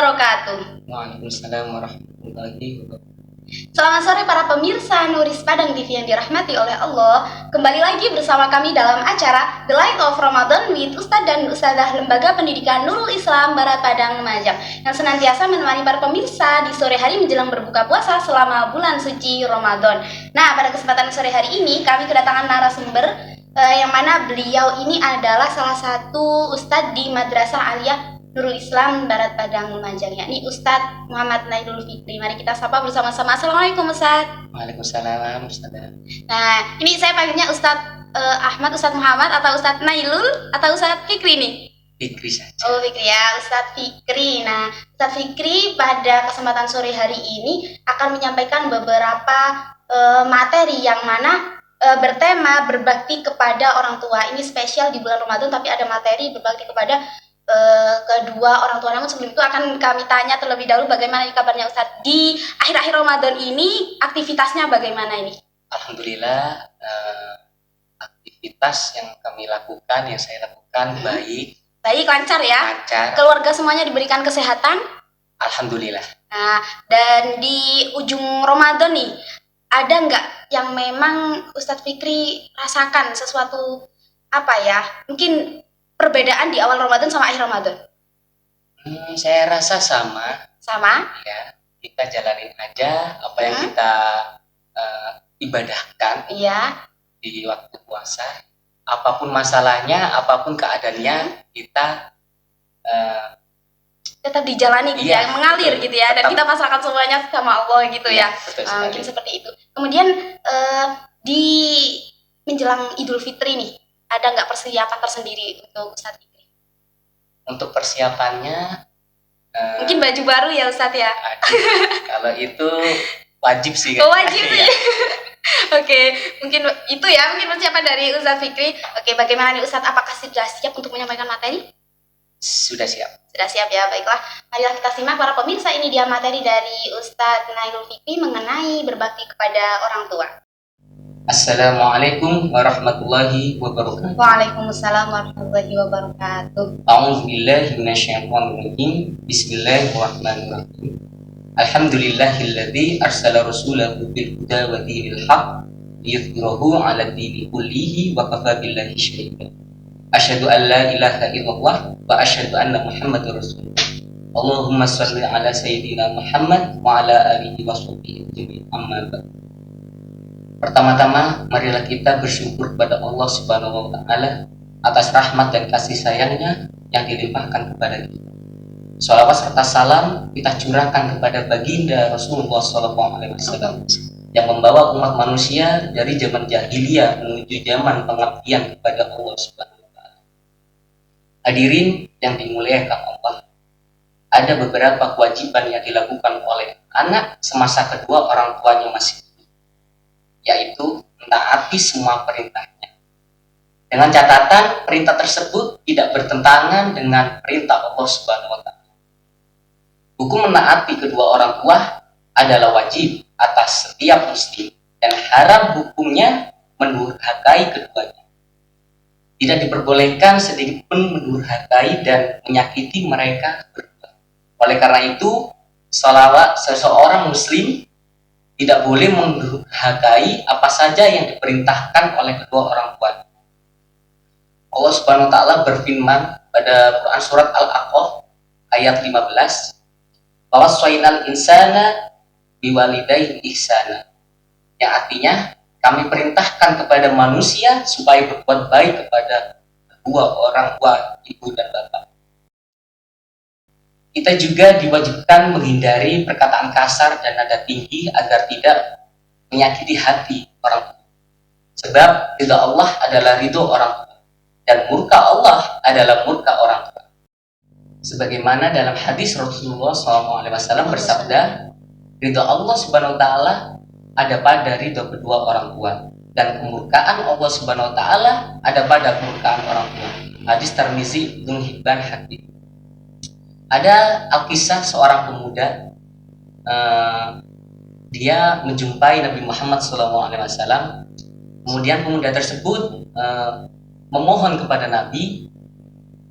wabarakatuh. Waalaikumsalam warahmatullahi wabarakatuh. Selamat sore para pemirsa Nuris Padang TV yang dirahmati oleh Allah. Kembali lagi bersama kami dalam acara The Light of Ramadan with Ustadz dan Ustadzah Lembaga Pendidikan Nurul Islam Barat Padang Lumajang, yang senantiasa menemani para pemirsa di sore hari menjelang berbuka puasa selama bulan suci Ramadan. Nah, pada kesempatan sore hari ini kami kedatangan narasumber yang mana beliau ini adalah salah satu ustadz di Madrasah Aliyah Nurul Islam Barat Padang Lumajang, yakni Ustadz Muhammad Nailul Fikri. Mari kita sapa bersama-sama. Assalamualaikum Ustadz. Waalaikumsalam Ustaz. Nah, ini saya panggilnya Ustadz Ahmad, Ustadz Muhammad, atau Ustadz Nailul, atau Ustadz Fikri nih? Fikri saja. Oh, Fikri ya, Ustadz Fikri. Nah, Ustadz Fikri pada kesempatan sore hari ini akan menyampaikan beberapa materi yang mana bertema berbakti kepada orang tua. Ini spesial di bulan Ramadan, tapi ada materi berbakti kepada kedua orang tua. Namun sebelum itu akan kami tanya terlebih dahulu bagaimana kabarnya Ustadz di akhir-akhir Ramadan ini, aktivitasnya bagaimana ini? Alhamdulillah, aktivitas yang kami lakukan, yang saya lakukan baik, lancar ya? lancar. Keluarga semuanya diberikan kesehatan? Alhamdulillah. Nah, dan di ujung Ramadan nih, ada nggak yang memang Ustadz Fikri rasakan sesuatu mungkin perbedaan di awal Ramadan sama akhir Ramadan? Saya rasa sama. Sama? Ya, kita jalanin aja apa yang kita ibadahkan di waktu puasa. Apapun masalahnya, apapun keadaannya, kita tetap dijalani gitu ya, mengalir gitu ya, dan kita pasrahkan semuanya sama Allah gitu ya. Mungkin seperti itu. Kemudian di menjelang Idul Fitri nih, ada nggak persiapan tersendiri untuk Ustadz Fikri? Untuk persiapannya mungkin baju baru ya Ustadz ya? Kalau itu wajib sih. Wajib sih. Oke, mungkin itu ya, mungkin persiapan dari Ustadz Fikri. Oke, bagaimana nih Ustadz, apakah sudah siap untuk menyampaikan materi? Sudah siap. Sudah siap ya, baiklah. Marilah kita simak para pemirsa, ini dia materi dari Ustadz Nailul Fikri mengenai berbakti kepada orang tua. Assalamualaikum warahmatullahi wabarakatuh. Waalaikumsalam warahmatullahi wabarakatuh. A'udzubillahi minasyaitonirrajim. Bismillahirrahmanirrahim. Alhamdulillahilladzi arsala rasulahu bil huda wa dinil haqq liyudhhirahu 'ala dini kullihi wa kafa billahi shahida. Asyhadu an la ilaha illallah wa asyhadu anna Muhammadar rasulullah. Allahumma shalli 'ala sayyidina Muhammad wa 'ala alihi wa sahbihi ajma'in. Amma ba'd. Pertama-tama, marilah kita bersyukur kepada Allah Subhanahu wa Ta'ala atas rahmat dan kasih sayangnya yang dilimpahkan kepada kita. Shalawat serta salam kita curahkan kepada baginda Rasulullah SAW yang membawa umat manusia dari zaman jahiliyah menuju zaman pengabdian kepada Allah Subhanahu wa Ta'ala. Hadirin yang dimuliakan Allah, ada beberapa kewajiban yang dilakukan oleh anak semasa kedua orang tuanya masih, yaitu menaati semua perintahnya. Dengan catatan perintah tersebut tidak bertentangan dengan perintah Allah Subhanahu wa Ta'ala. Hukum menaati kedua orang tua adalah wajib atas setiap muslim dan haram hukumnya mendurhakai keduanya. Tidak diperbolehkan sedikit pun mendurhakai dan menyakiti mereka berdua. Oleh karena itu, seseorang muslim tidak boleh mendurhakai apa saja yang diperintahkan oleh kedua orang tua. Allah Subhanahu wa Ta'ala berfirman pada Quran surat Al-A'raf ayat 15, "Wawasainal insana biwalidayhi ihsana." Yang artinya, kami perintahkan kepada manusia supaya berbuat baik kepada kedua orang tua, ibu dan bapak. Kita juga diwajibkan menghindari perkataan kasar dan nada tinggi agar tidak menyakiti hati orang tua. Sebab ridha Allah adalah ridho orang tua dan murka Allah adalah murka orang tua. Sebagaimana dalam hadis Rasulullah SAW bersabda, ridha Allah Subhanahu wa Ta'ala ada pada ridho kedua orang tua dan kemurkaan Allah Subhanahu wa Ta'ala ada pada kemurkaan orang tua. Hadis Tirmizi, Ibnu Hibban, Hakim. Ada alkisah seorang pemuda, dia menjumpai Nabi Muhammad SAW. Kemudian pemuda tersebut memohon kepada Nabi,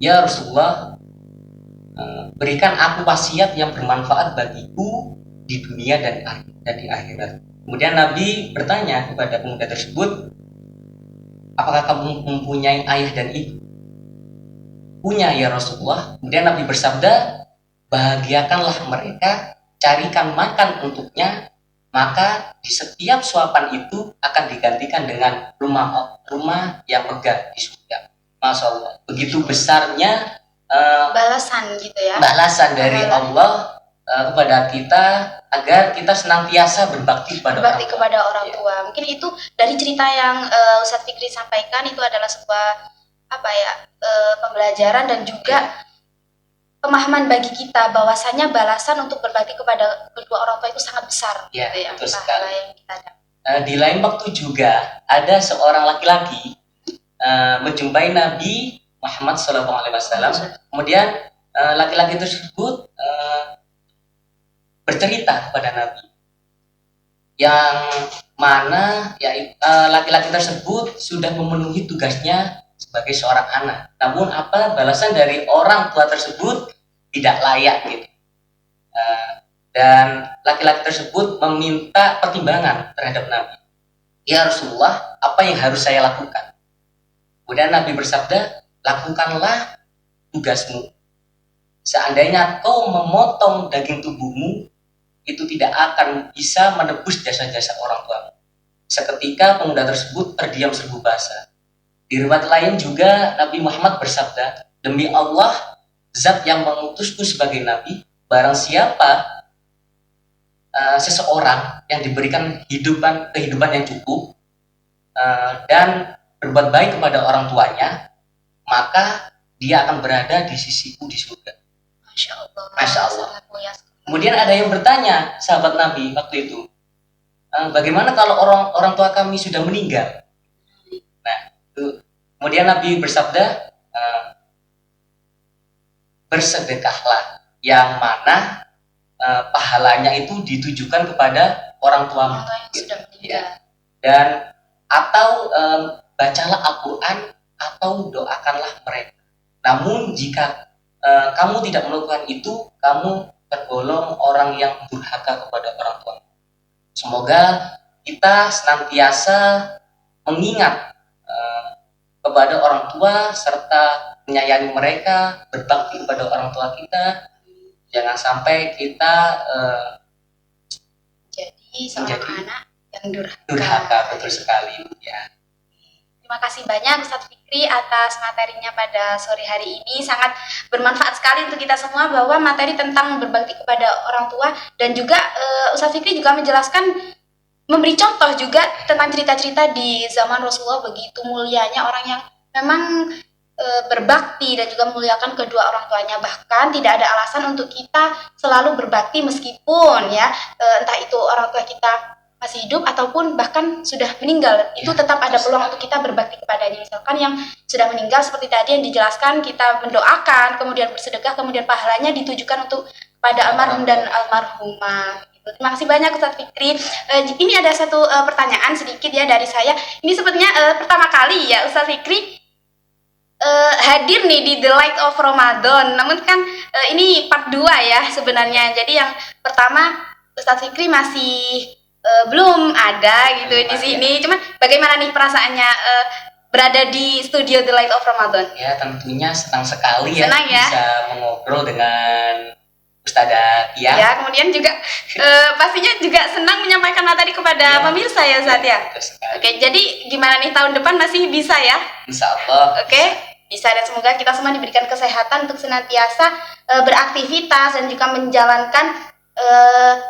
"Ya Rasulullah, berikan aku wasiat yang bermanfaat bagiku di dunia dan di akhirat. Kemudian Nabi bertanya kepada pemuda tersebut, apakah kamu mempunyai ayah dan ibu? Punya ya Rasulullah. Kemudian Nabi bersabda, bahagiakanlah mereka, carikan makan untuknya, maka di setiap suapan itu akan digantikan dengan rumah yang megah di surga. Masya Allah, begitu besarnya Balasan gitu ya. balasan dari Allah kepada kita agar kita senantiasa berbakti kepada orang tua. Mungkin itu dari cerita yang Ustadz Fikri sampaikan itu adalah sebuah pembelajaran dan juga pemahaman bagi kita bahwasanya balasan untuk berbakti kepada kedua orang tua itu sangat besar. Ya, gitu ya. betul sekali. Yang kita di lain waktu juga ada seorang laki-laki menjumpai Nabi Muhammad SAW. Kemudian laki-laki tersebut bercerita kepada Nabi, yang mana laki-laki tersebut sudah memenuhi tugasnya sebagai seorang anak. Namun balasan dari orang tua tersebut tidak layak gitu. Dan laki-laki tersebut meminta pertimbangan terhadap Nabi. Ya Rasulullah, apa yang harus saya lakukan? Kemudian Nabi bersabda, lakukanlah tugasmu. Seandainya kau memotong daging tubuhmu, itu tidak akan bisa menebus jasa-jasa orang tuamu. Seketika pemuda tersebut terdiam serbu basah. Di riwayat lain juga Nabi Muhammad bersabda, demi Allah, zat yang mengutusku sebagai Nabi, barang siapa seseorang yang diberikan kehidupan yang cukup dan berbuat baik kepada orang tuanya, maka dia akan berada di sisiku di surga. Masya Allah. Masya Allah. Kemudian ada yang bertanya, sahabat Nabi waktu itu, bagaimana kalau orang tua kami sudah meninggal? Nah, kemudian Nabi bersabda, bersedekahlah yang mana pahalanya itu ditujukan kepada orang tuamu yang sudah meninggal. Dan atau bacalah Al-Quran atau doakanlah mereka. Namun jika kamu tidak melakukan itu, kamu tergolong orang yang durhaka kepada orang tua. Semoga kita senantiasa mengingat kepada orang tua serta menyayangi mereka, berbakti kepada orang tua kita. Jangan sampai kita menjadi anak yang durhaka. Betul sekali ya. Terima kasih banyak Ustadz Fikri atas materinya pada sore hari ini. Sangat bermanfaat sekali untuk kita semua bahwa materi tentang berbakti kepada orang tua, dan juga Ustadz Fikri juga menjelaskan, memberi contoh juga tentang cerita-cerita di zaman Rasulullah, begitu mulianya orang yang memang berbakti dan juga memuliakan kedua orang tuanya. Bahkan tidak ada alasan untuk kita selalu berbakti meskipun entah itu orang tua kita masih hidup ataupun bahkan sudah meninggal, itu tetap ada peluang untuk kita berbakti kepadanya. Misalkan yang sudah meninggal seperti tadi yang dijelaskan, kita mendoakan, kemudian bersedekah, kemudian pahalanya ditujukan untuk kepada almarhum dan almarhumah. Terima kasih banyak Ustadz Fikri. Ini ada satu pertanyaan sedikit dari saya. Ini sepertinya pertama kali Ustadz Fikri hadir nih di The Light of Ramadan. Namun kan ini part 2 sebenarnya. Jadi yang pertama Ustadz Fikri masih belum ada gitu di sini. Cuman bagaimana nih perasaannya berada di studio The Light of Ramadan? Ya, tentunya senang sekali senang, bisa mengobrol dengan Ustadzah Tia. Ya, kemudian juga pastinya juga senang menyampaikan materi kepada pemirsa Ustadz ya. Oke, jadi gimana nih tahun depan masih bisa ya? Insya Allah. Oke, bisa, dan semoga kita semua diberikan kesehatan untuk senantiasa beraktivitas dan juga menjalankan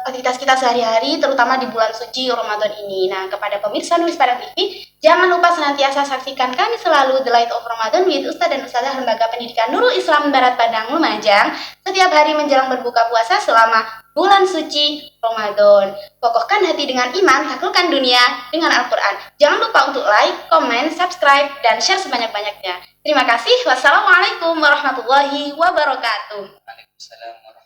aktivitas kita sehari-hari, terutama di bulan suci Ramadan ini. Nah, kepada pemirsa Nulis Padang TV, jangan lupa senantiasa saksikan kami selalu The Light of Ramadan with Ustadz dan Ustadzah Lembaga Pendidikan Nurul Islam Barat Padang Lumajang setiap hari menjelang berbuka puasa selama bulan suci Ramadan. Kokohkan hati dengan iman, taklukkan dunia dengan Al-Quran. Jangan lupa untuk like, komen, subscribe, dan share sebanyak-banyaknya. Terima kasih. Wassalamualaikum warahmatullahi wabarakatuh. Waalaikumsalam.